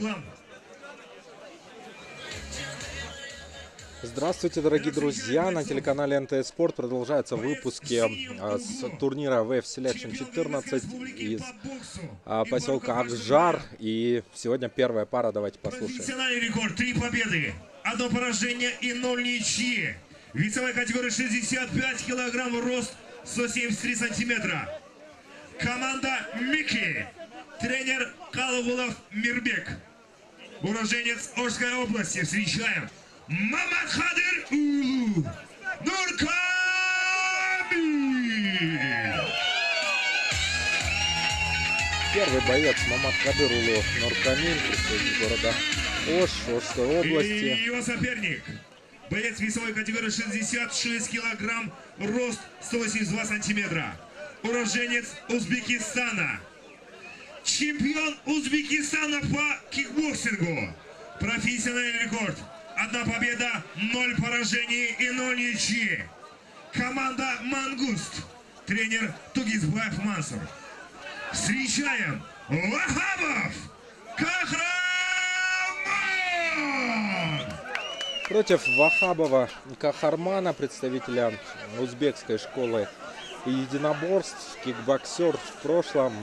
углам. Здравствуйте, дорогие друзья! На телеканале НТС Спорт продолжаются выпуски с турнира WF Selection 14 из поселка Акжар. И сегодня первая пара, давайте послушаем. Профессиональный рекорд: 3 победы, 1 поражение и 0 ничьи. Весовая категория 65 килограмм, рост 173 сантиметра. Команда Мики. Тренер Каловулов Мирбек. Уроженец Орской области. Встречаем Мамадхадыр Улу Нуркамиль. Первый боец Мамадхадыр Улу Нуркамиль, представитель города Ош, Ошской области. И его соперник. Боец весовой категории 66 килограмм, рост 182 сантиметра. Уроженец Узбекистана. Чемпион Узбекистана по кикбоксингу. Профессиональный рекорд: 1 победа, 0 поражений и 0 ничьи. Команда Мангуст. Тренер Тугизбаев Мансур. Встречаем Вахабов Кахрамон. Против Вахабова Кахармана, представителя узбекской школы единоборств, кикбоксер в прошлом,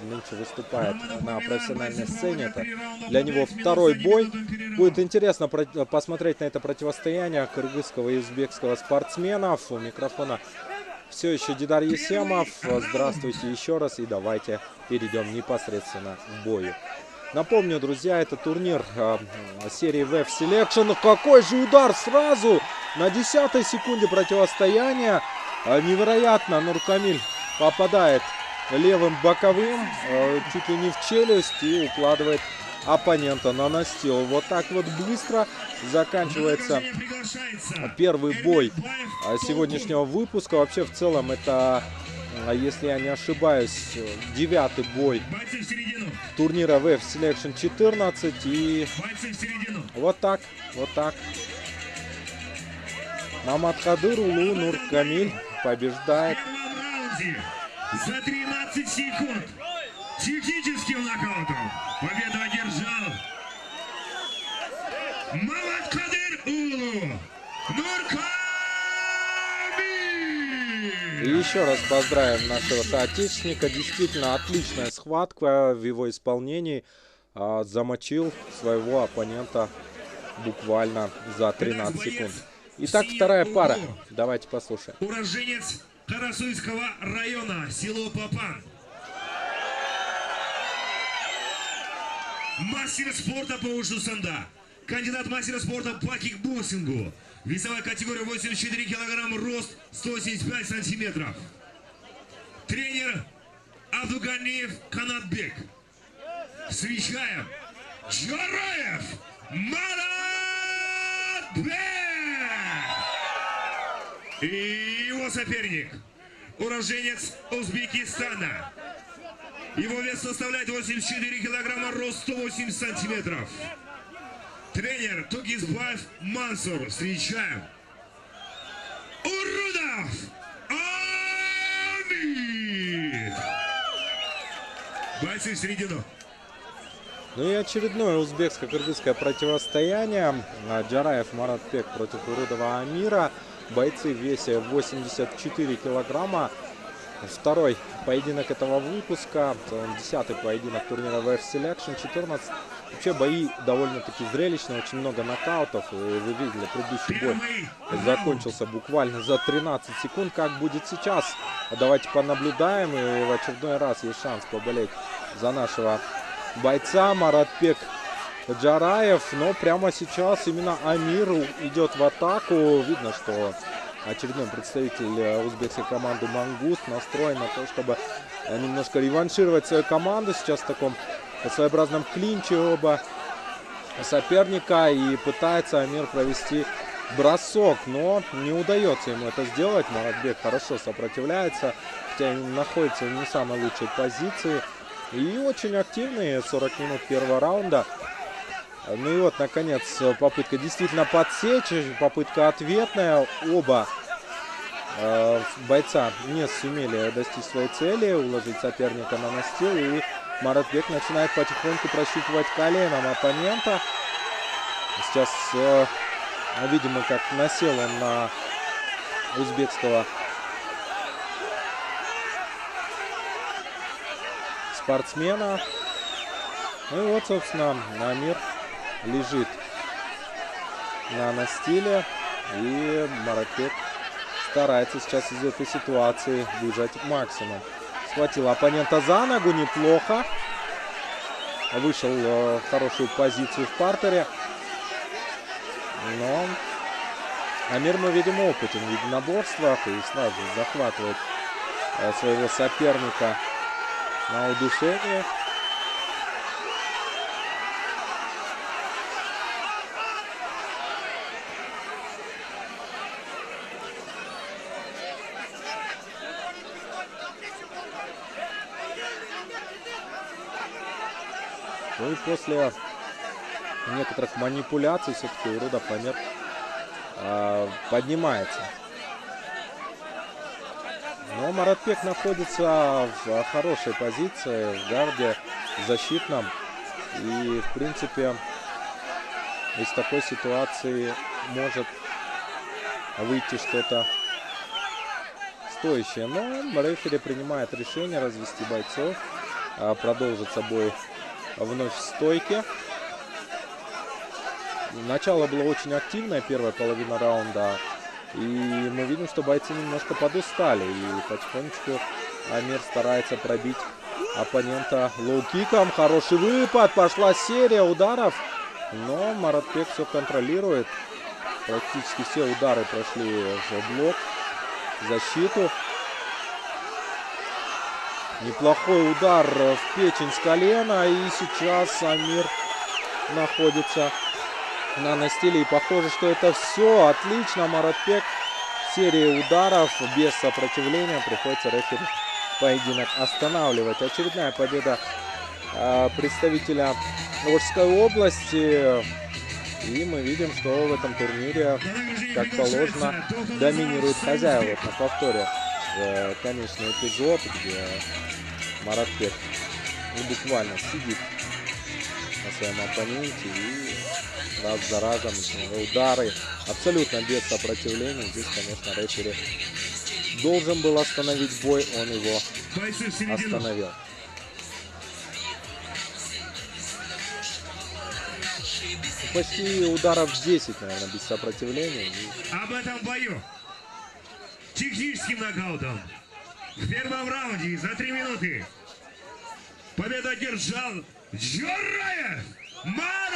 нынче выступает на профессиональной сцене. Это для него второй бой. Будет интересно посмотреть на это противостояние кыргызского и узбекского спортсменов. У микрофона все еще Дидар Есемов. Здравствуйте еще раз, и давайте перейдем непосредственно к бою. Напомню, друзья, это турнир серии WF Selection. Какой же удар сразу на 10-й секунде противостояния. Невероятно, Нуркамиль попадает левым боковым, чуть ли не в челюсть, и укладывает оппонента на настил. Вот так вот быстро заканчивается первый бой сегодняшнего выпуска. Вообще, в целом, это, если я не ошибаюсь, 9-й бой турнира WF Selection 14. И вот так, вот так. Мамадхадыр Улу Нуркамиль побеждает. За 13 секунд техническим нокаутом победу одержал Мамадхадыр Улу Нуркамиль. И еще раз поздравим нашего соотечественника. Действительно отличная схватка в его исполнении. Замочил своего оппонента буквально за 13 секунд. Итак, вторая пара. Давайте послушаем. Уроженец Карасуйского района, село Папан. Мастер спорта по ушу санда. Кандидат мастера спорта по кикбоксингу. Весовая категория 84 килограмма, рост 175 сантиметров. Тренер Абдуганиев Канатбек. Встречаем Джараев Маратбек. И его соперник, уроженец Узбекистана. Его вес составляет 84 килограмма, рост 180 сантиметров. Тренер Тугизбаев Мансур. Встречаем Урудов Амид. Бойцы в середину. Ну и очередное узбекско-кыргызское противостояние. Джараев Маратбек против Урудова Амира. Бойцы в весе 84 килограмма. Второй поединок этого выпуска. 10-й поединок турнира WF Selection 14. Вообще бои довольно-таки зрелищные. Очень много нокаутов. И вы видели, предыдущий бой закончился буквально за 13 секунд. Как будет сейчас? Давайте понаблюдаем. И в очередной раз есть шанс поболеть за нашего бойца Маратбек Джараев. Но прямо сейчас именно Амир идет в атаку. Видно, что очередной представитель узбекской команды Мангуст настроен на то, чтобы немножко реваншировать свою команду. Сейчас в таком своеобразном клинче оба соперника. И пытается Амир провести бросок, но не удается ему это сделать. Маратбек хорошо сопротивляется, хотя и находится в не самой лучшей позиции. И очень активные 40 минут первого раунда. Ну и вот, наконец, попытка действительно подсечь, попытка ответная. Оба бойца не сумели достичь своей цели, уложить соперника на настил. И Маратбек начинает потихоньку прощупывать коленом оппонента. Сейчас видимо, как насел он на узбекского спортсмена. Ну и вот, собственно, Амир лежит на настиле. И Маратбек старается сейчас из этой ситуации выжать максимум. Схватил оппонента за ногу, неплохо. Вышел в хорошую позицию в партере. Но Амир, мы видим, опытен в единоборствах и сразу захватывает своего соперника на удушение. Ну и после некоторых манипуляций все-таки Урудов Амир поднимается. Но Маратбек находится в хорошей позиции, в гарде защитном. И, в принципе, из такой ситуации может выйти что-то стоящее. Но рефери принимает решение развести бойцов. Продолжится бой вновь в стойке. Начало было очень активное, первая половина раунда. И мы видим, что бойцы немножко подустали. И потихонечку Амир старается пробить оппонента лоу-киком. Хороший выпад, пошла серия ударов. Но Маратбек все контролирует. Практически все удары прошли в блок, в защиту. Неплохой удар в печень с колена. И сейчас Амир находится на настиле. И похоже, что это все. Отлично. Маратбек. Серия ударов без сопротивления. Приходится рефери поединок останавливать. Очередная победа представителя Волжской области. И мы видим, что в этом турнире, как положено, доминирует хозяева. Вот на повторе конечный эпизод, где Маратбек буквально сидит на своем оппоненте и раз за разом удары абсолютно без сопротивления. Здесь, конечно, рефери должен был остановить бой, он его остановил. Почти ударов 10, наверное, без сопротивления. Об этом бою техническим нокаутом в первом раунде за 3 минуты победу одержал Джараев Маратбек!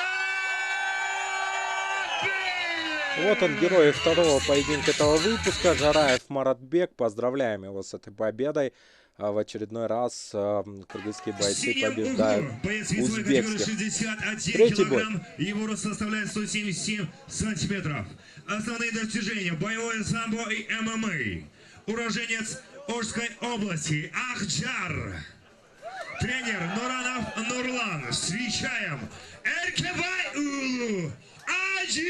Вот он, герой второго поединка этого выпуска, Джараев Маратбек. Поздравляем его с этой победой. В очередной раз кыргызские бойцы побеждают узбекских. Третий бой. Его рост составляет 177 сантиметров. Основные достижения: боевое самбо и ММА. Уроженец Ожской области Ахджар. Тренер Нуранов Нурлан. Встречаем Эркебай Улу Аджики.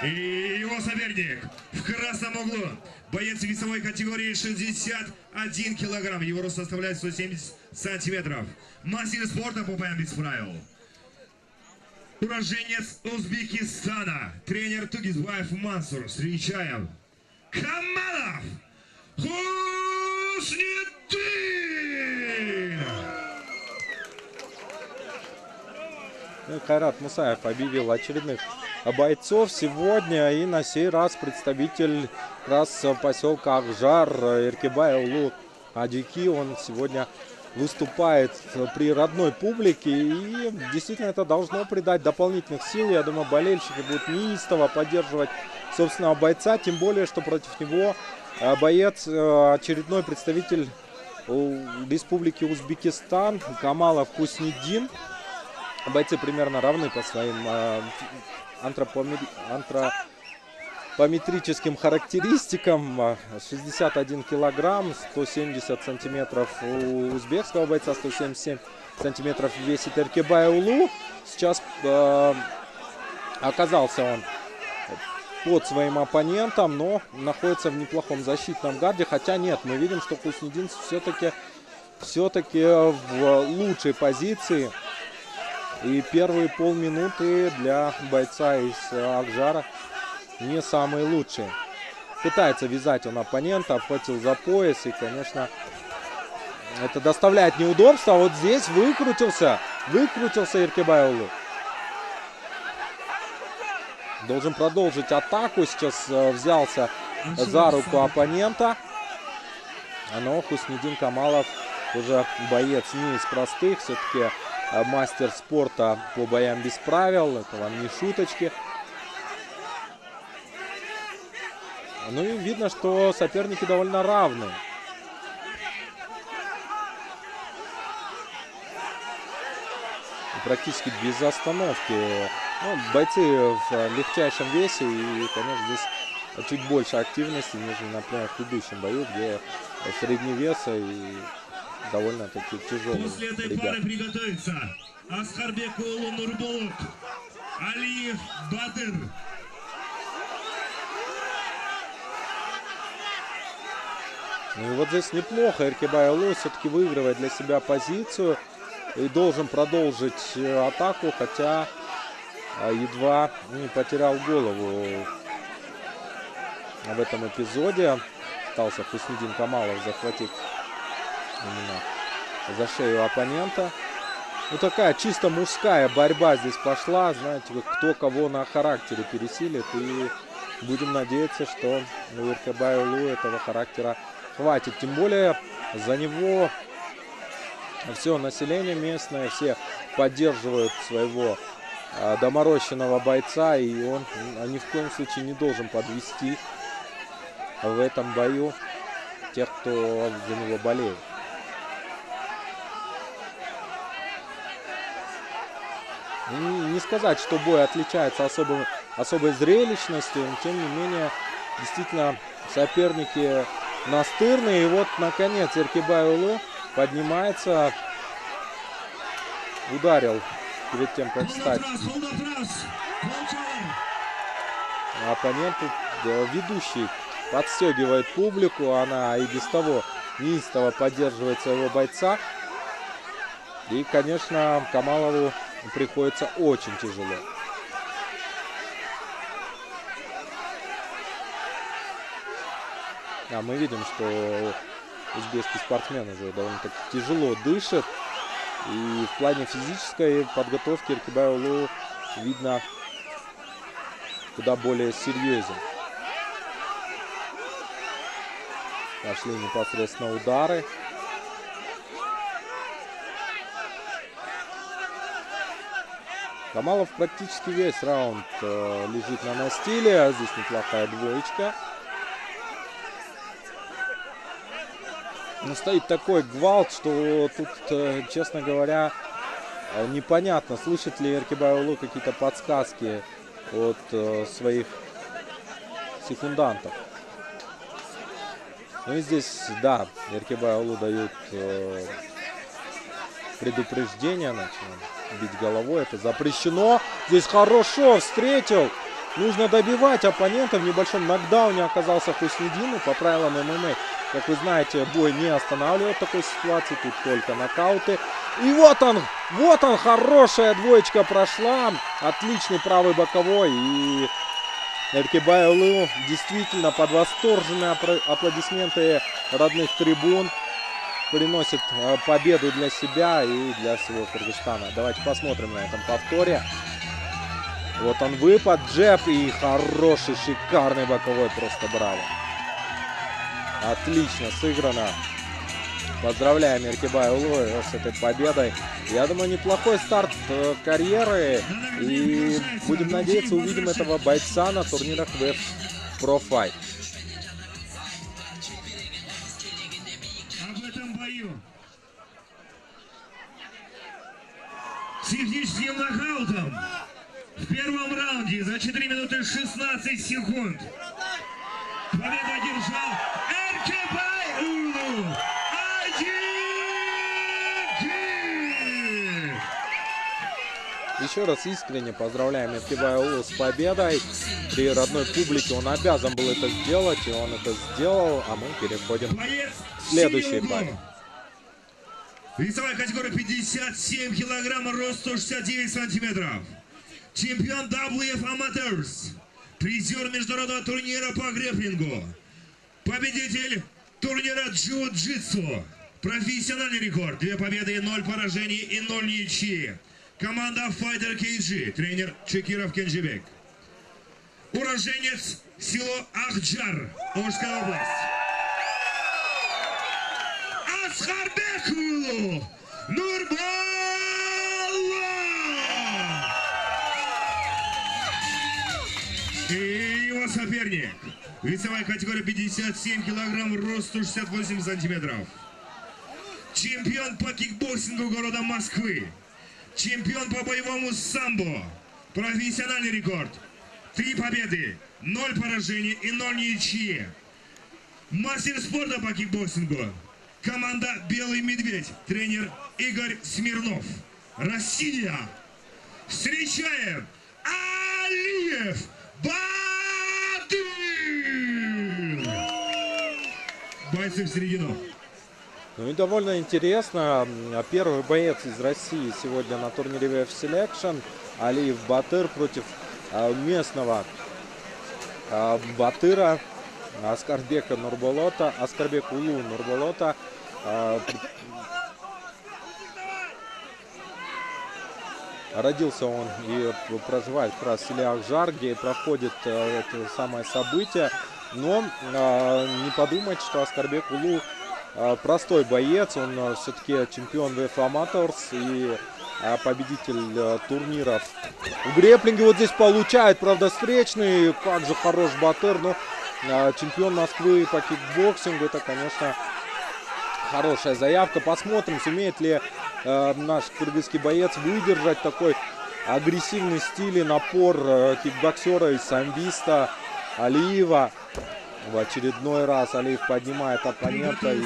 И его соперник в красном углу. Боец весовой категории 61 килограмм. Его рост составляет 170 сантиметров. Мастер спорта по ПМ без правил. Уроженец Узбекистана. Тренер Тугизбаев Мансур. Встречаем Камалов Хусниддин. Кайрат Мусаев объявил очередных бойцов сегодня. И на сей раз представитель поселка Ахджар Эркебай Улу Аджики. Он сегодня выступает при родной публике. И действительно это должно придать дополнительных сил. Я думаю, болельщики будут неистово поддерживать собственного бойца. Тем более, что против него боец, очередной представитель Республики Узбекистан Камалов Хусниддин. Бойцы примерно равны по своим антропометрическим характеристикам. 61 килограмм, 170 сантиметров у узбекского бойца, 177 сантиметров весит Эркебай Улу. Сейчас оказался он под своим оппонентом, но находится в неплохом защитном гарде. Хотя нет, мы видим, что Хуснидин все-таки в лучшей позиции. И первые полминуты для бойца из Акжара не самые лучшие. Пытается вязать он оппонента, обхватил за пояс. И, конечно, это доставляет неудобства. Вот здесь выкрутился Эркебай-Улу. Должен продолжить атаку. Сейчас взялся за руку оппонента. Но Хуснидин Камалов уже боец не из простых. Все-таки мастер спорта по боям без правил. Это вам не шуточки. Ну и видно, что соперники довольно равны. Практически без остановки. Ну, бойцы в легчайшем весе. И, конечно, здесь чуть больше активности, нежели, например, в предыдущем бою, где средний вес и довольно-таки тяжелый. После этой пары приготовиться Аскарбек Улу Нурбулут, Алиев Бадыр. Ну и вот здесь неплохо Эркебай-Улу все-таки выигрывает для себя позицию и должен продолжить атаку, хотя едва не потерял голову в этом эпизоде. Пытался Хуснидин Камалов захватить именно за шею оппонента. Ну такая чисто мужская борьба здесь пошла. Знаете, кто кого на характере пересилит. И будем надеяться, что у Эркебай-Улу этого характера хватит. Тем более за него все население местное, все поддерживают своего доморощенного бойца. И он ни в коем случае не должен подвести в этом бою тех, кто за него болеет. Не сказать, что бой отличается особой зрелищностью, но тем не менее, действительно, соперники настырные. И вот, наконец, Эркебай-Улу поднимается, ударил перед тем, как встать оппоненту. Ведущий подстегивает публику, она и без того неистово поддерживает своего бойца. И, конечно, Камалову приходится очень тяжело. А мы видим, что узбекский спортсмен уже довольно-таки тяжело дышит. И в плане физической подготовки Эркебай-Улу видно куда более серьезен. Пошли непосредственно удары. Камалов практически весь раунд лежит на настиле. Здесь неплохая двоечка. Но стоит такой гвалт, что тут, честно говоря, непонятно, слышит ли Эркебай-Улу какие-то подсказки от своих секундантов. Ну и здесь, да, Эркебай-Улу дают предупреждение, начинаем бить головой, это запрещено. Здесь хорошо встретил, нужно добивать оппонента. В небольшом нокдауне оказался Хуснидин. По правилам ММА, как вы знаете, бой не останавливает в такой ситуации, тут только нокауты. И вот он, хорошая двоечка прошла, отличный правый боковой. И Эркебай-Улу действительно под восторженные аплодисменты родных трибун приносит победу для себя и для всего Кыргызстана. Давайте посмотрим на этом повторе. Вот он выпад, джеб и хороший, шикарный боковой, просто браво. Отлично сыграно. Поздравляем Эркебай-Улу с этой победой. Я думаю, неплохой старт карьеры. И будем надеяться, увидим этого бойца на турнирах WEF Pro Fight. В этом бою с техническим нокаутом в первом раунде за 4 минуты 16 секунд победу одержал Эркебай-Улу. Еще раз искренне поздравляем Ефтибаеву с победой. При родной публике он обязан был это сделать, и он это сделал. А мы переходим к следующей паре. Весовая категория 57 килограмм, рост 169 сантиметров. Чемпион WF Amateurs. Призер международного турнира по грэпплингу. Победитель турнира джиу-джитсу. Профессиональный рекорд. 2 победы, 0 поражений и 0 ничьи. Команда Fighter KG. Тренер Чекиров Кенжибек. Уроженец село Ахджар, Омская область. Аскарбек Нурбалла! И его соперник. Весовая категория 57 килограмм, рост 168 сантиметров. Чемпион по кикбоксингу города Москвы. Чемпион по боевому самбо. Профессиональный рекорд. 3 победы, 0 поражений и 0 ничьи. Мастер спорта по кикбоксингу. Команда «Белый медведь». Тренер Игорь Смирнов. Россия. Встречаем Алиев Батыр. Бойцы в середину. Ну и довольно интересно. Первый боец из России сегодня на турнире WF Selection. Алиев Батыр против местного Батыра Аскарбека Нурболота. Аскарбек Улу Нурболота. Родился он и проживает как раз в селе Ахджар, где проходит это самое событие. Но не подумать, что Аскарбек Улу простой боец. Он все-таки чемпион WF Amateurs и победитель турниров в грэпплинге. Вот здесь получает, правда, встречный. Как же хорош Батыр. Но чемпион Москвы по кикбоксингу, это, конечно, хорошая заявка. Посмотрим, сумеет ли наш кыргызский боец выдержать такой агрессивный стиль и напор кикбоксера и самбиста Алиева. В очередной раз Алиев поднимает оппонента и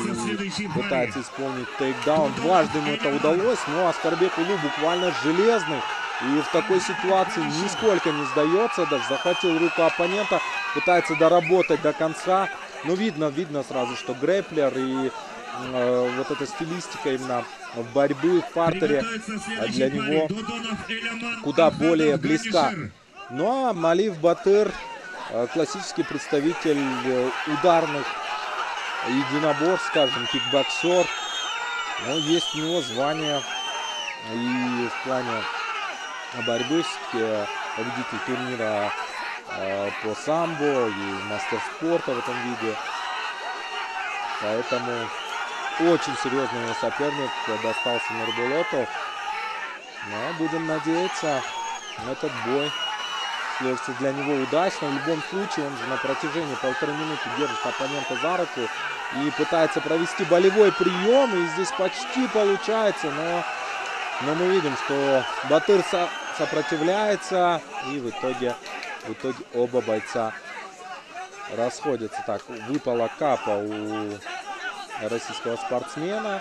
пытается исполнить тейкдаун. Дважды ему это удалось, но Аскарбек Улу буквально железный. И в такой ситуации нисколько не сдается. Даже захватил руку оппонента, пытается доработать до конца. Но видно сразу, что грэпплер и вот эта стилистика именно борьбы в партере для него куда более близка. Ну а Алиев Батыр классический представитель ударных единоборств, скажем, кикбоксер. Но есть у него звание и в плане борьбы, победитель турнира по самбо и мастер спорта в этом виде. Поэтому очень серьезный соперник достался Нурболоту. Но будем надеяться, этот бой сложится для него удачно. В любом случае, он же на протяжении 1,5 минуты держит оппонента за руку и пытается провести болевой прием. И здесь почти получается, но мы видим, что Батыр сопротивляется, и в итоге оба бойца расходятся. Так, выпала капа у российского спортсмена.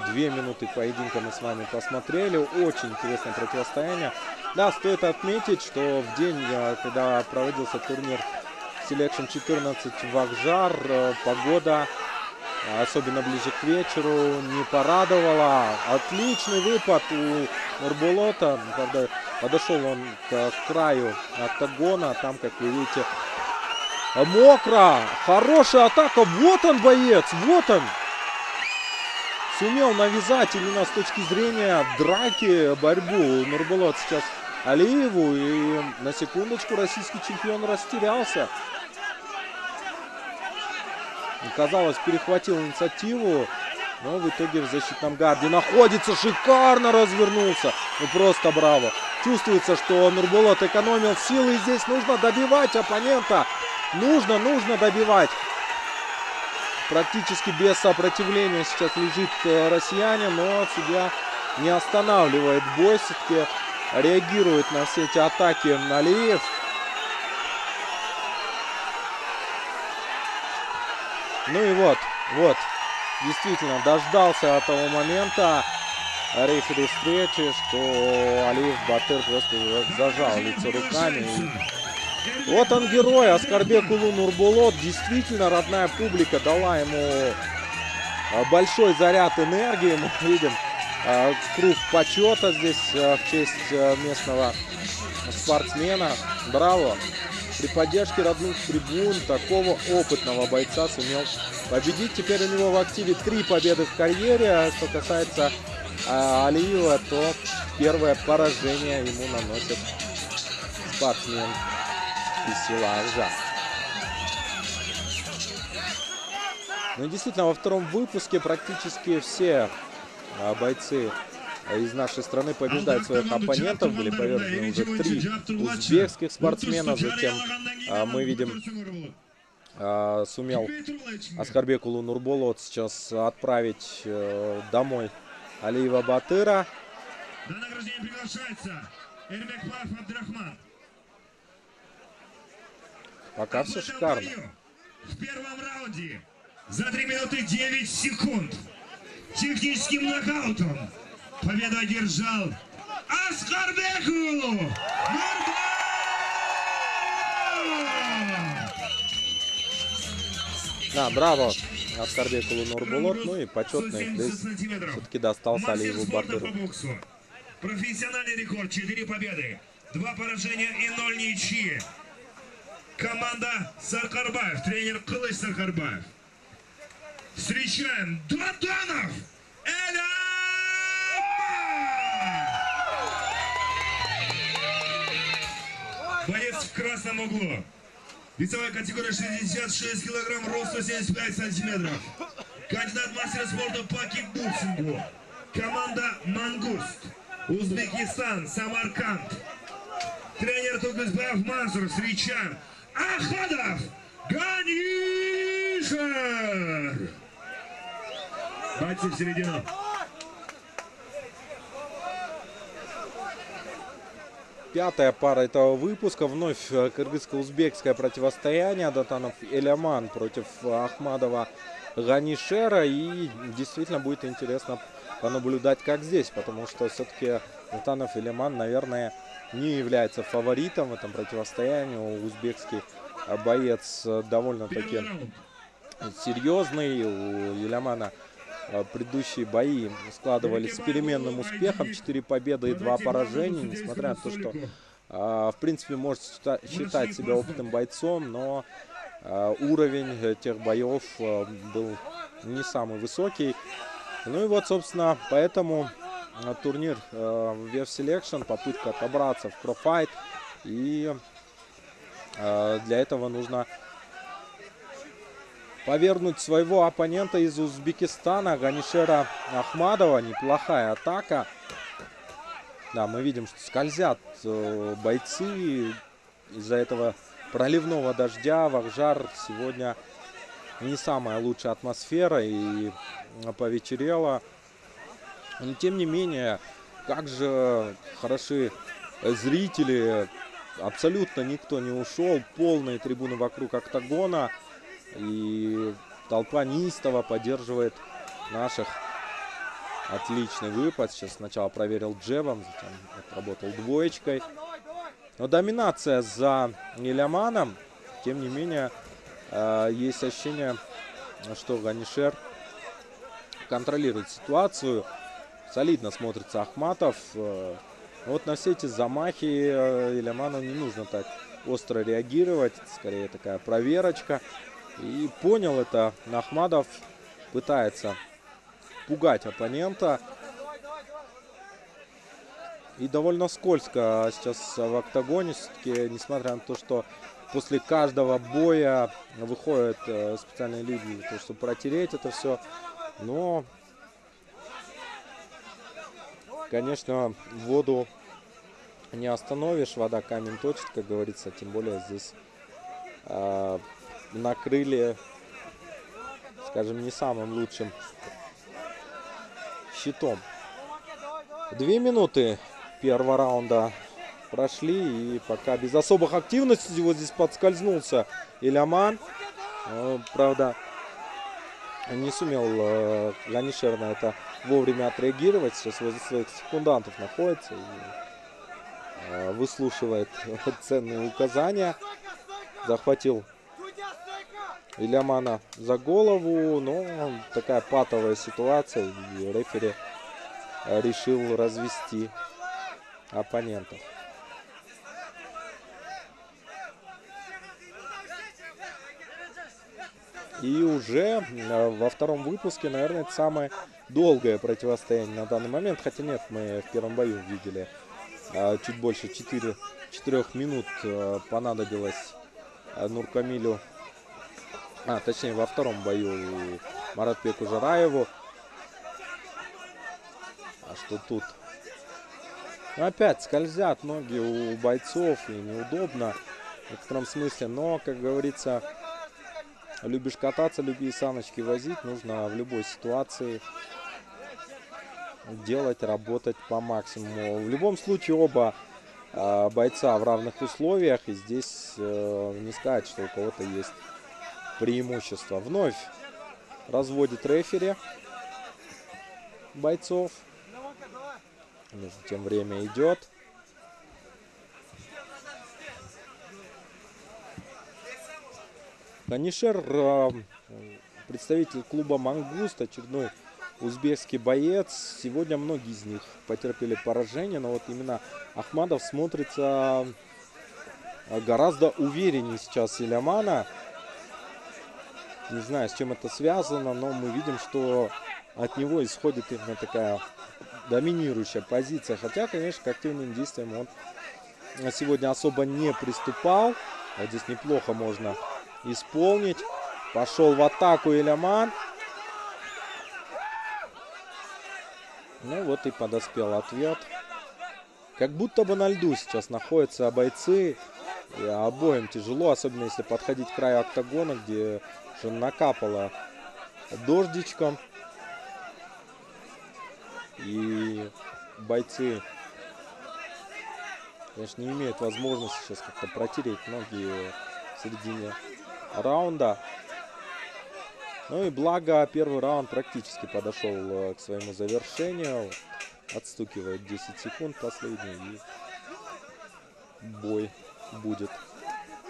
2 минуты поединка мы с вами посмотрели. Очень интересное противостояние. Да, стоит отметить, что в день, когда проводился турнир Selection 14 в Ахджар, погода, особенно ближе к вечеру, не порадовала. Отличный выпад у Нурболота. Правда, подошел он к краю октагона. Там, как вы видите, мокро. Хорошая атака. Вот он, боец. Вот он. Сумел навязать именно с точки зрения драки борьбу Нурболот сейчас Алиеву. И на секундочку российский чемпион растерялся. Казалось, перехватил инициативу, но в итоге в защитном гарде находится. Шикарно развернулся. Ну просто браво. Чувствуется, что Нурболот экономил силы. И здесь нужно добивать оппонента. Нужно добивать. Практически без сопротивления сейчас лежит россиянин, но судья не останавливает бой. Все-таки реагирует на все эти атаки Алиев. Ну и вот. действительно дождался того момента рефери встречи, что Алиев Батыр просто зажал лицо руками. И вот он герой, Аскарбекулу Нурбулот. Действительно, родная публика дала ему большой заряд энергии. Мы видим круг почета здесь в честь местного спортсмена. Браво! При поддержке родных трибун такого опытного бойца сумел победить. Теперь у него в активе 3 победы в карьере. А что касается Алиева, то первое поражение ему наносит спортсмен из села Акжар. Ну и действительно, во втором выпуске практически все бойцы из нашей страны побеждают своих оппонентов. Были повержены уже 3 узбекских спортсмена. Затем мы видим, сумел Аскарбекулу Нурбулот сейчас отправить домой Алиева Батыра. На награждение приглашается Эрмекбаев Абдрахман. Пока все шикарно. В первом раунде за 3 минуты 9 секунд техническим нокаутом победу одержал Аскарбекулу Нурбулот. Да, браво Аскарбекулу Нурбулот. Ну и почетный приз все-таки достался Алиеву Батыру. Профессиональный рекорд: 4 победы, 2 поражения и 0 ничьи. Команда Саркарбаев, тренер Кылыч Саркарбаев. Встречаем Додонов Эляман! Боец в красном углу. Весовая категория 66 килограмм, рост 175 сантиметров. Кандидат мастера спорта по кикбоксингу. Команда Мангуст. Узбекистан, Самарканд. Тренер Тугызбаев Мансур. Встречаем Ахмадов Ганишер. Бойцы в середину. Пятая пара этого выпуска. Вновь кыргызско-узбекское противостояние. Датанов Эляман против Ахмадова Ганишера. И действительно будет интересно понаблюдать, как здесь. Потому что все-таки Датанов Эляман, наверное, не является фаворитом в этом противостоянии. Узбекский боец довольно-таки серьезный. У Элямана предыдущие бои складывались с переменным успехом. 4 победы и 2 поражения. Несмотря на то, что в принципе может считать себя опытным бойцом, но уровень тех боев был не самый высокий. Ну и вот, собственно, поэтому турнир VF Selection, попытка отобраться в Pro Fight. И для этого нужно повергнуть своего оппонента из Узбекистана, Ганишера Ахмадова. Неплохая атака. Да, мы видим, что скользят бойцы. Из-за этого проливного дождя в Акжар сегодня не самая лучшая атмосфера и повечерело. Но тем не менее, как же хороши зрители. Абсолютно никто не ушел. Полные трибуны вокруг октагона. И толпа неистово поддерживает наших. Отличный выпад. Сейчас сначала проверил джебом, затем отработал двоечкой. Но доминация за Эляманом. Тем не менее, есть ощущение, что Ганишер контролирует ситуацию. Солидно смотрится Ахматов. Вот на все эти замахи Эляману не нужно так остро реагировать. Скорее такая проверочка. И понял это Ахмадов. Пытается пугать оппонента. И довольно скользко сейчас в октагоне. Все-таки, несмотря на то, что после каждого боя выходят специальные люди для того, чтобы протереть это все. Но, конечно, воду не остановишь. Вода камень точит, как говорится. Тем более здесь накрыли, скажем, не самым лучшим щитом. 2 минуты первого раунда прошли. И пока без особых активностей вот здесь подскользнулся Эляман. Правда, не сумел Ганишер на это вовремя отреагировать. Сейчас возле своих секундантов находится и выслушивает ценные указания. Захватил Ильямана за голову, но такая патовая ситуация, и рефери решил развести оппонентов. И уже во втором выпуске, наверное, это самое долгое противостояние на данный момент. Хотя нет, мы в первом бою видели чуть больше 4 минут понадобилось Нуркамилю. Точнее, во втором бою Маратбеку Жараеву. А что тут? Опять скользят ноги у бойцов и неудобно в некотором смысле. Но, как говорится, любишь кататься, люби саночки возить. Нужно в любой ситуации делать, работать по максимуму. В любом случае оба бойца в равных условиях. И здесь не сказать, что у кого-то есть преимущество. Вновь разводит рефери бойцов. Между тем время идет. Ганишер, представитель клуба «Мангуст», очередной узбекский боец. Сегодня многие из них потерпели поражение, но вот именно Ахмадов смотрится гораздо увереннее сейчас Ильямана. Не знаю, с чем это связано, но мы видим, что от него исходит именно такая доминирующая позиция. Хотя, конечно, к активным действиям он сегодня особо не приступал. Вот здесь неплохо можно исполнить. Пошел в атаку Ильяман. Ну вот и подоспел ответ. Как будто бы на льду сейчас находятся бойцы. И обоим тяжело, особенно если подходить к краю октагона, где уже накапало дождичком. И бойцы, конечно, не имеют возможности сейчас как-то протереть ноги в середине раунда. Ну и благо первый раунд практически подошел к своему завершению. Отстукивает 10 секунд последний, и бой будет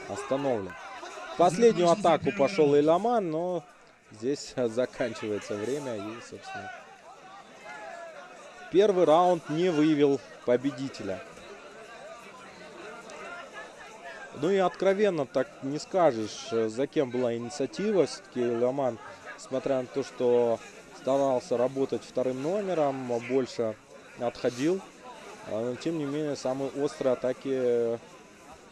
остановлен. В последнюю атаку пошел Ильяман, но здесь заканчивается время. И, собственно, первый раунд не выявил победителя. Ну и откровенно так не скажешь, за кем была инициатива. Все-таки Ильяман, несмотря на то, что старался работать вторым номером, больше отходил. Но, тем не менее, самые острые атаки,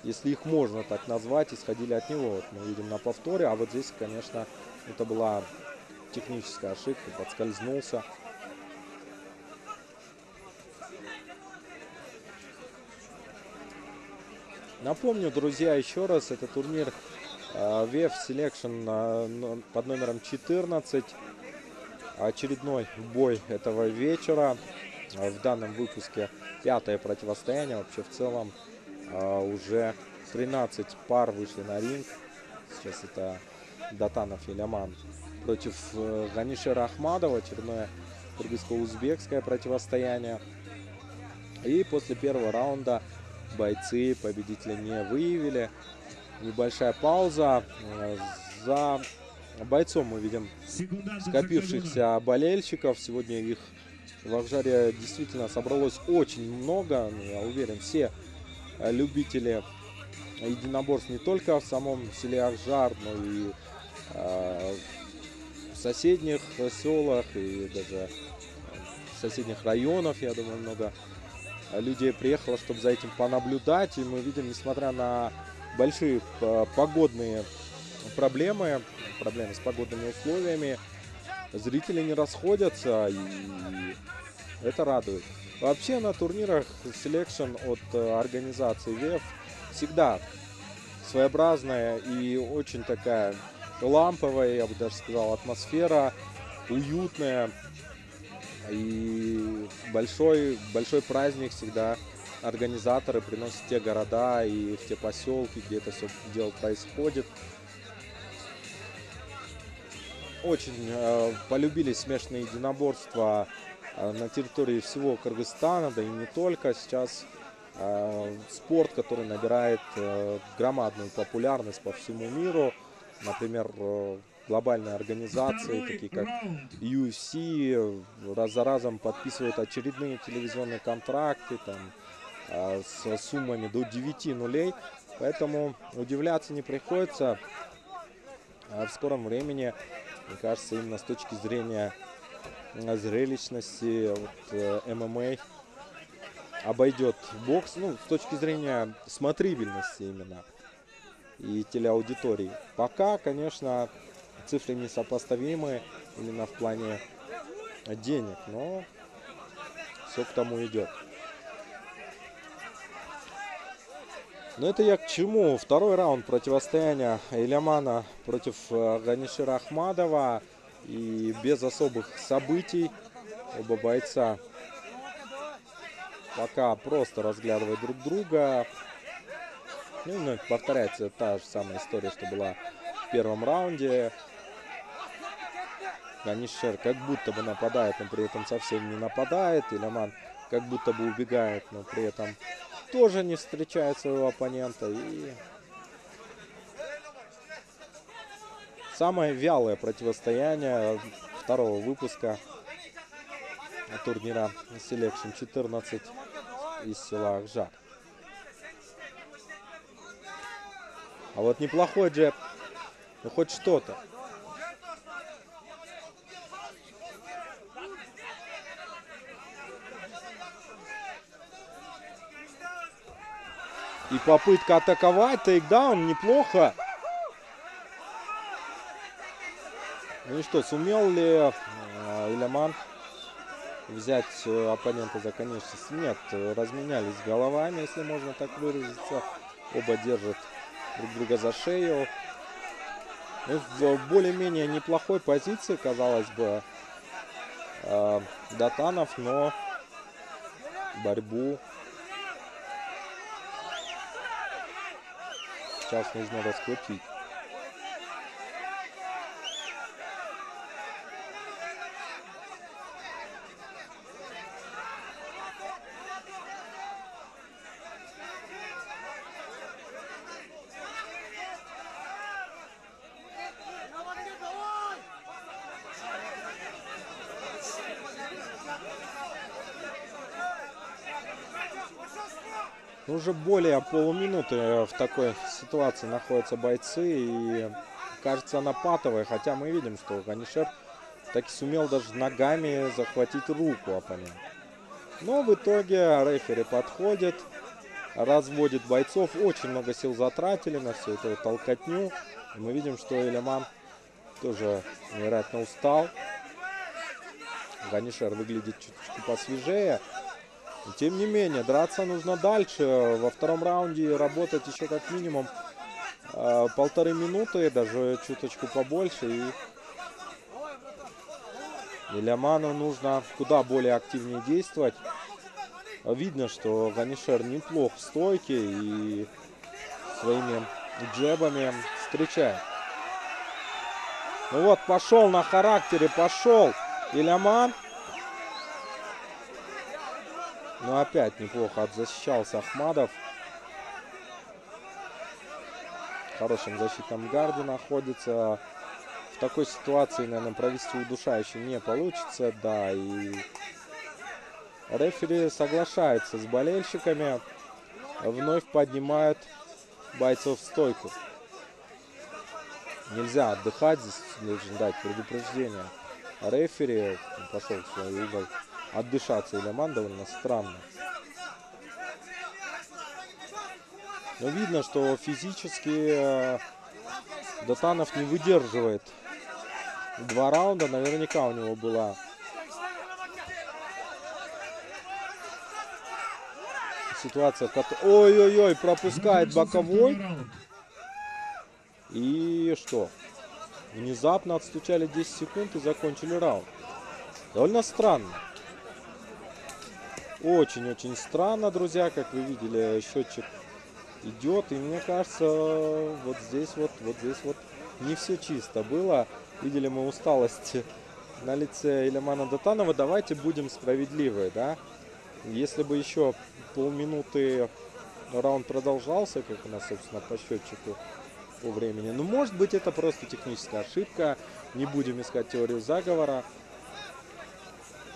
если их можно так назвать, исходили от него. Вот мы видим на повторе. А вот здесь, конечно, это была техническая ошибка. Подскользнулся. Напомню, друзья, еще раз, это турнир VF Selection под номером 14. Очередной бой этого вечера. В данном выпуске 5-е противостояние. Вообще в целом уже 13 пар вышли на ринг. Сейчас это Датанов Ильяман против Ганишера Ахмадова. Очередное кыргызско-узбекское противостояние. И после первого раунда бойцы победителя не выявили. Небольшая пауза. За бойцом мы видим скопившихся болельщиков. Сегодня их в Акжаре действительно собралось очень много. Я уверен, все любители единоборств не только в самом селе Акжар, но и в соседних селах и даже в соседних районах, я думаю, много людей приехало, чтобы за этим понаблюдать. И мы видим, несмотря на большие погодные проблемы с погодными условиями, зрители не расходятся, и это радует. Вообще на турнирах Selection от организации VF всегда своеобразная и очень такая ламповая, я бы даже сказал, атмосфера, уютная. И большой праздник всегда организаторы приносят в те города и в те поселки, где это все дело происходит. очень полюбились смешанные единоборства на территории всего Кыргызстана, да и не только. Сейчас спорт, который набирает громадную популярность по всему миру. Например, глобальные организации, такие как UFC, раз за разом подписывают очередные телевизионные контракты там, с суммами до 9 нулей. Поэтому удивляться не приходится. В скором времени, мне кажется, именно с точки зрения зрелищности ММА обойдет бокс, ну, с точки зрения смотрибельности именно и телеаудитории. Пока, конечно, цифры несопоставимы именно в плане денег, но все к тому идет. Но это я к чему? Второй раунд противостояния Илямана против Ганишера Ахмадова. И без особых событий оба бойца пока просто разглядывают друг друга. Ну, повторяется та же самая история, что была в первом раунде. Ганишер как будто бы нападает, но при этом совсем не нападает. Иляман как будто бы убегает, но при этом тоже не встречает своего оппонента. И самое вялое противостояние второго выпуска турнира Selection 14 из села Акжар. А вот неплохой джеб, ну хоть что-то. И попытка атаковать, тейкдаун, неплохо. Ну и что, сумел ли Иляман взять оппонента за конечность? Нет, разменялись головами, если можно так выразиться. Оба держат друг друга за шею. Ну, в более-менее неплохой позиции, казалось бы, Датанов, но борьбу сейчас нужно раскрутить. Уже более полуминуты в такой ситуации находятся бойцы, и кажется она патовая, хотя мы видим, что Ганишер таки сумел даже ногами захватить руку оппонента. Но в итоге рефери подходит, разводит бойцов, очень много сил затратили на всю эту толкотню. И мы видим, что Иляман тоже невероятно устал. Ганишер выглядит чуть-чуть посвежее. Но, тем не менее, драться нужно дальше. Во втором раунде работать еще как минимум 1,5 минуты, даже чуточку побольше. И Иляману нужно куда более активнее действовать. Видно, что Ганишер неплох в стойке и своими джебами встречает. Ну вот, пошел на характере, пошел Иляман. Но опять неплохо отзащищался Ахмадов. В хорошем защитном гарде находится. В такой ситуации, наверное, провести удушающий не получится. Да, и рефери соглашается с болельщиками. Вновь поднимают бойцов в стойку. Нельзя отдыхать, здесь должен дать предупреждение. Рефери пошел в свой угол. Отдышаться Иляман довольно странно. Но видно, что физически Датанов не выдерживает 2 раунда. Наверняка у него была ситуация, в которой... Ой-ой-ой, пропускает боковой. И что? Внезапно отстучали 10 секунд и закончили раунд. Довольно странно. Очень-очень странно, друзья. Как вы видели, счетчик идет. И мне кажется, вот здесь вот не все чисто было. Видели мы усталость на лице Илимана Датанова. Давайте будем справедливы, да? Если бы еще полминуты раунд продолжался, как у нас, собственно, по счетчику по времени. Ну, может быть, это просто техническая ошибка. Не будем искать теорию заговора.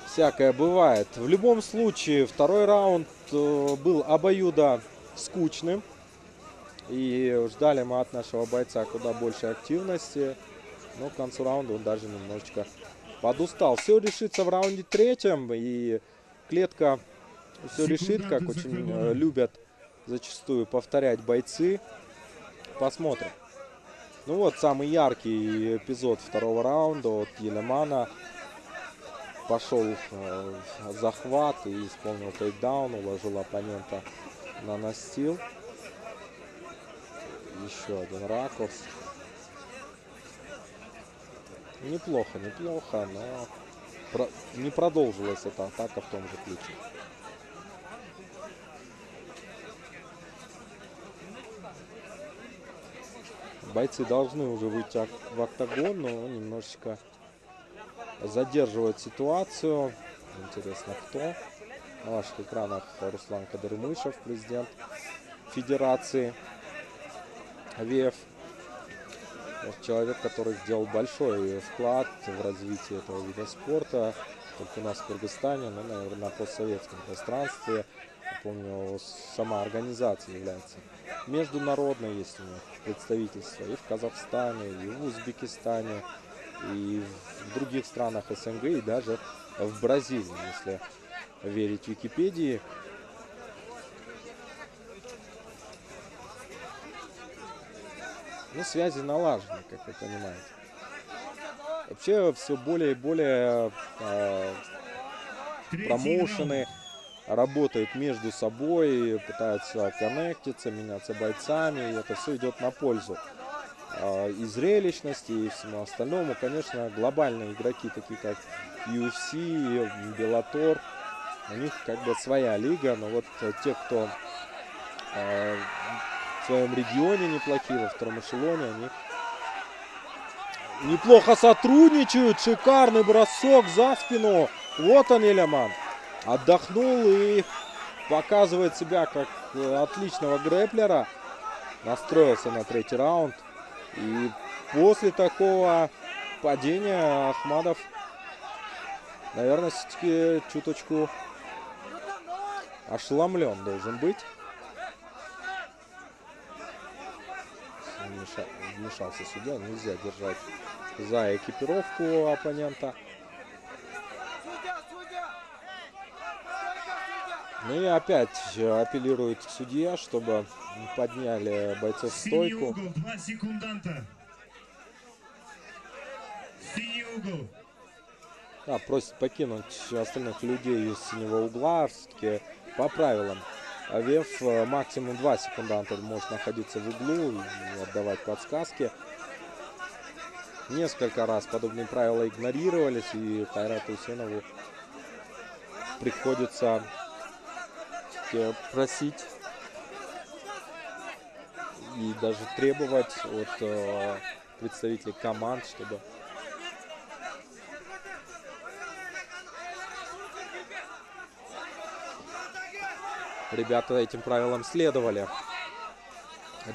Всякое бывает. В любом случае, второй раунд был обоюдо скучным. И ждали мы от нашего бойца куда больше активности. Но к концу раунда он даже немножечко подустал. Все решится в раунде третьем. И клетка все решит, как очень любят зачастую повторять бойцы. Посмотрим. Ну вот, самый яркий эпизод второго раунда от Илимана. Пошел захват и исполнил тейкдаун, уложил оппонента на настил. Еще один ракурс. Неплохо, неплохо, но не продолжилась эта атака в том же ключе. Бойцы должны уже выйти в октагон, но немножечко задерживают ситуацию. Интересно, кто? На ваших экранах Руслан Кадырмышев, президент Федерации ВФ. Человек, который сделал большой вклад в развитие этого вида спорта. Только у нас в Кыргызстане, но, наверное, на постсоветском пространстве. Я помню, сама организация является международной. Есть у них представительства и в Казахстане, и в Узбекистане, и в других странах СНГ, и даже в Бразилии, если верить Википедии. Ну, связи налажены, как вы понимаете. Вообще все более и более промоушены работают между собой, пытаются коннектиться, меняться бойцами, и это все идет на пользу и зрелищности, и всему остальному. Конечно, глобальные игроки, такие как UFC, Bellator, у них как бы своя лига, но вот те, кто в своем регионе неплохие, во втором эшелоне, они неплохо сотрудничают. Шикарный бросок за спину. Вот он, Илиман. Отдохнул и показывает себя как отличного грэплера. Настроился на третий раунд. И после такого падения Ахмадов, наверное, все-таки чуточку ошеломлен должен быть. Вмешался судья. Нельзя держать за экипировку оппонента. Ну и опять апеллирует к судье, чтобы подняли бойцов в стойку. Синий угол, 2 секунданта. Синий угол. Да, просит покинуть остальных людей из синего угла. Все-таки по правилам ВФ максимум 2 секунданта может находиться в углу и отдавать подсказки. Несколько раз подобные правила игнорировались, и Хайрату Усенову приходится просить и даже требовать от представителей команд, чтобы ребята этим правилам следовали.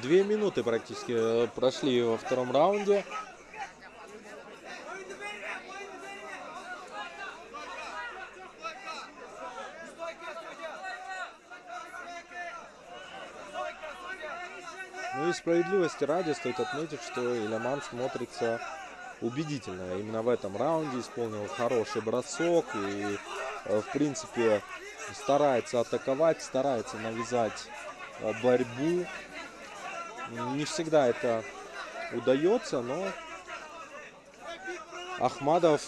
2 минуты практически прошли во втором раунде. Ну и справедливости ради стоит отметить, что Илиман смотрится убедительно. Именно в этом раунде исполнил хороший бросок и, в принципе, старается атаковать, старается навязать борьбу. Не всегда это удается, но Ахмадов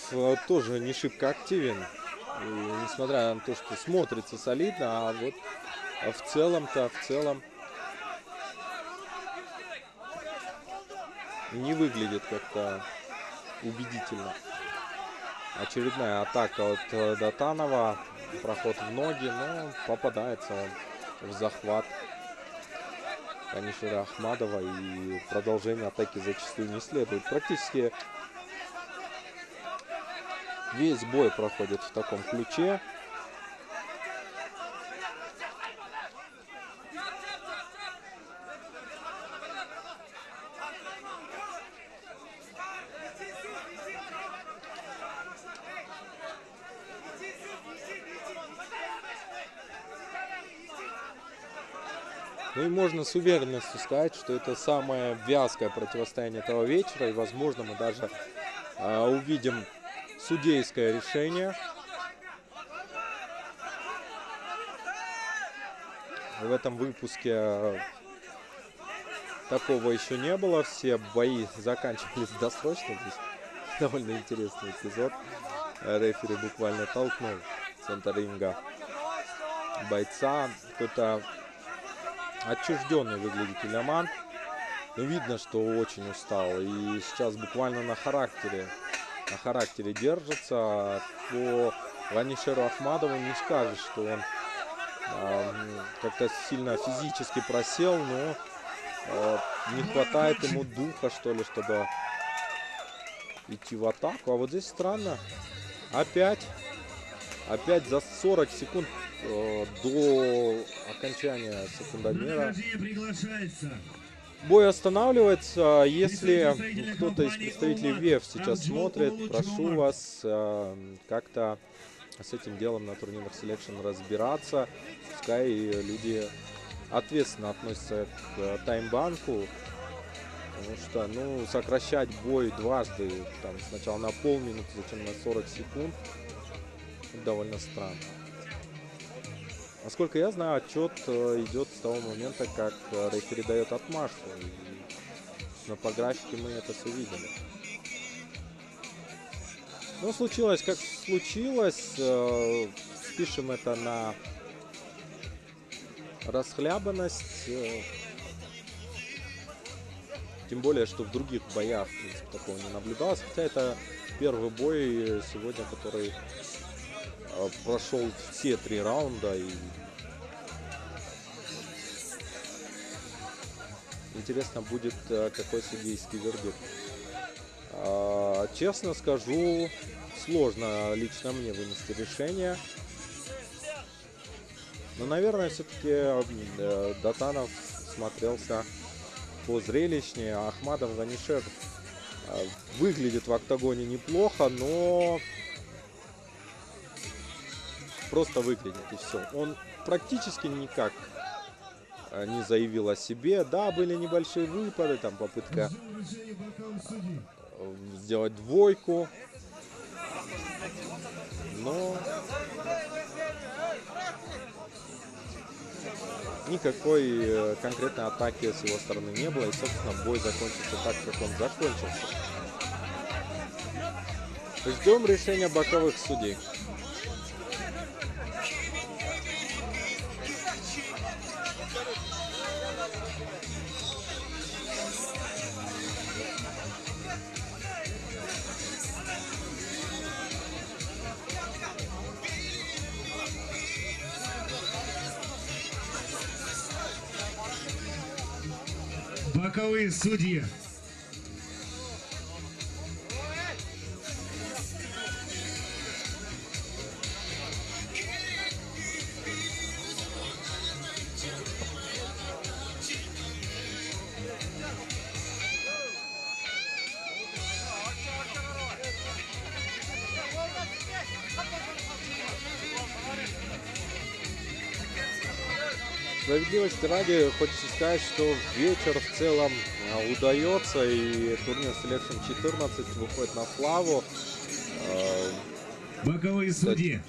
тоже не шибко активен. И, несмотря на то, что смотрится солидно, а вот в целом не выглядит как-то убедительно. Очередная атака от Датанова. Проход в ноги, но попадается он в захват Канишера Ахмадова, и продолжение атаки зачастую не следует. Практически Весь бой проходит в таком ключе. Ну и можно с уверенностью сказать, что это самое вязкое противостояние этого вечера. И, возможно, мы даже увидим судейское решение. В этом выпуске такого еще не было. Все бои заканчивались досрочно. Здесь довольно интересный эпизод. Рефери буквально толкнул в центр ринга бойца. Кто-то отчужденный выглядит Иляман. Но видно, что очень устал. И сейчас буквально на характере держится. По Ванишеру Ахмадову не скажешь, что он как-то сильно физически просел, но не хватает ему духа, что ли, чтобы идти в атаку. А вот здесь странно. Опять за 40 секунд до окончания секундомера бой останавливается. Если кто-то из представителей ВЕФ сейчас смотрит, прошу вас как-то с этим делом на турнирах Selection разбираться. Пускай люди ответственно относятся к таймбанку. Потому что, ну, сокращать бой дважды, там, сначала на полминуты, затем на 40 секунд, довольно странно. Насколько я знаю, отчет идет с того момента, как рефери дает отмашку. Но по графике мы это все видели. Ну, случилось как случилось. Спишем это на расхлябанность. Тем более, что в других боях, в принципе, такого не наблюдалось. Хотя это первый бой сегодня, который прошел все 3 раунда. И интересно будет, какой судейский вердикт. Честно скажу, сложно лично мне вынести решение. Но, наверное, все-таки Датанов смотрелся позрелищнее. Ахмадов, Ванишер выглядит в октагоне неплохо, но просто выглядит, и все. Он практически никак не заявил о себе. Да, были небольшие выпады, там попытка сделать двойку, но никакой конкретной атаки с его стороны не было. И, собственно, бой закончился так, как он закончился. Ждем решения боковых судей. Боковые судьи. Справедливости ради, хочется сказать, что вечер в целом удается, и турнир Selection 14 выходит на славу. Боковые судьи.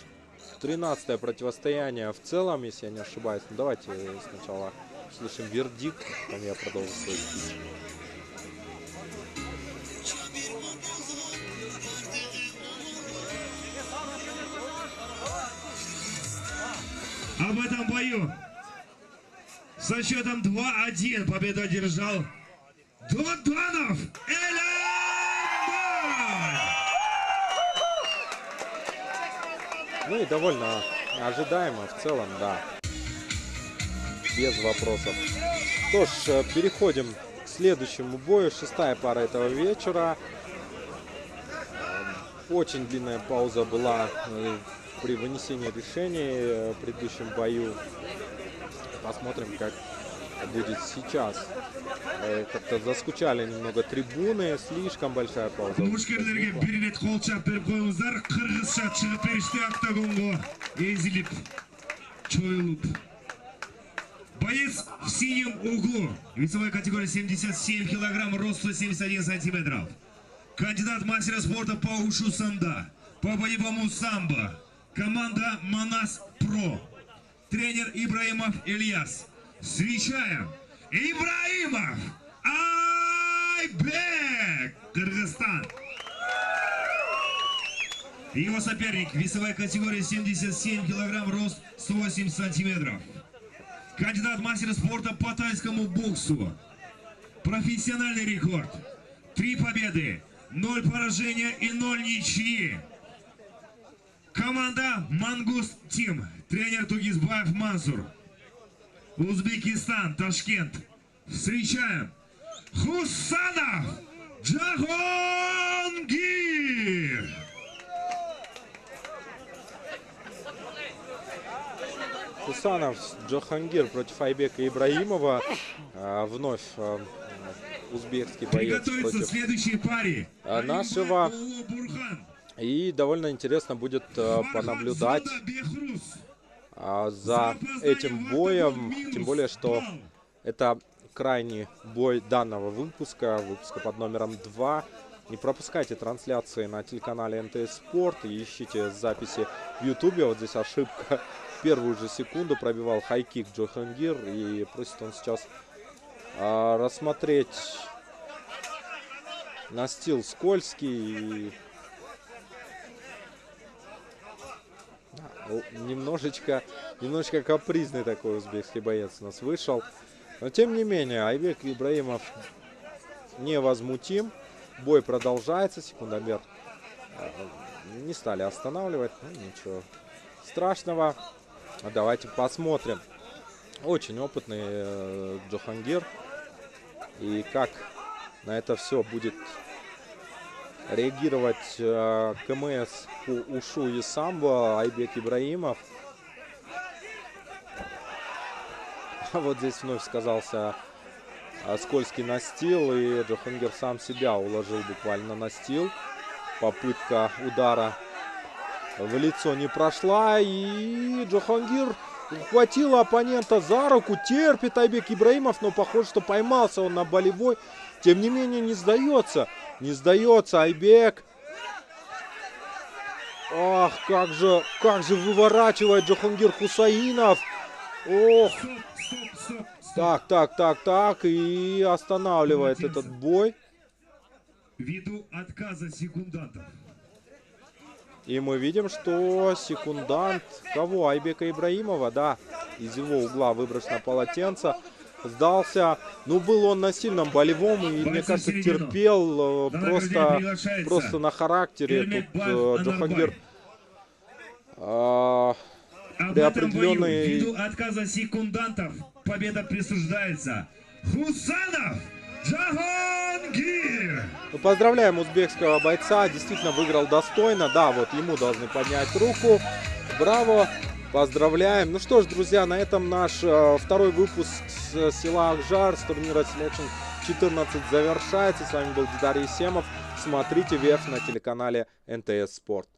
13-е противостояние в целом, если я не ошибаюсь. Ну, давайте сначала слышим вердикт, потом я продолжу свой спич. Об этом бою со счетом 2-1 победу одержал Датанов Иляман. Ну и довольно ожидаемо в целом, да. Без вопросов. Что ж, переходим к следующему бою. 6-я пара этого вечера. Очень длинная пауза была при вынесении решений в предыдущем бою. Посмотрим, как будет сейчас. Как-то заскучали немного трибуны, слишком большая пауза. Мушкерлерге bir рет кол чап берип коюңуздар. Кыргызча чыгып беришти октагонго. Эзилип, чоюлуп. Боец в синем углу. Весовой категории 77 килограмм, рост 171 сантиметров. Кандидат мастера спорта по ушу санда, по боевому самбо. Команда Манас Про. Тренер Ибраимов Ильяс. Встречаем Ибраимов Айбек, Кыргызстан. Его соперник, весовая категория 77 килограмм, рост 108 сантиметров. Кандидат мастера спорта по тайскому боксу. Профессиональный рекорд. 3 победы, 0 поражения и 0 ничьи. Команда Мангуст Тим. Тренер Тугизбаев Мансур. Узбекистан, Ташкент. Встречаем Хусанов Джахонгир. Хусанов Джахонгир против Айбека Ибраимова. Вновь узбекский боец против следующей паре нашего. И довольно интересно будет понаблюдать за этим боем. Тем более, что это крайний бой данного выпуска под номером 2. Не пропускайте трансляции на телеканале НТС Спорт и ищите записи в Ютубе. Вот здесь ошибка. В первую же секунду пробивал хайкик Джахонгир, и просит он сейчас рассмотреть настил скользкий. Немножечко капризный такой узбекский боец у нас вышел. Но тем не менее, Айбек Ибраимов невозмутим. Бой продолжается. Секундомер не стали останавливать. Ну, ничего страшного. Давайте посмотрим. Очень опытный Джахонгир. И как на это все будет реагировать КМС по ушу и самбо Айбек Ибраимов. Вот здесь вновь сказался скользкий настил, и Джахонгир сам себя уложил буквально на настил. Попытка удара в лицо не прошла, и Джахонгир ухватил оппонента за руку. Терпит Айбек Ибраимов, но похоже, что поймался он на болевой. Тем не менее, не сдается. Не сдается Айбек. Ах, как же выворачивает Джахонгир Хусаинов. Ох. Так. И останавливает этот бой. Ввиду отказа секундантов. И мы видим, что секундант кого? Айбека Ибраимова, да. Из его угла выброшено полотенце. Сдался. Ну, был он на сильном болевом и, мне кажется, терпел просто на характере. Тут Джахонгир при определенной... Ввиду отказа секундантов победа присуждается Хусанов Джахонгир. Ну, поздравляем узбекского бойца. Действительно выиграл достойно. Да, вот ему должны поднять руку. Браво. Поздравляем. Ну что ж, друзья, на этом наш второй выпуск с села Акжар с турнира Selection 14 завершается. С вами был Дидар Есемов. Смотрите ВФ на телеканале НТС Спорт.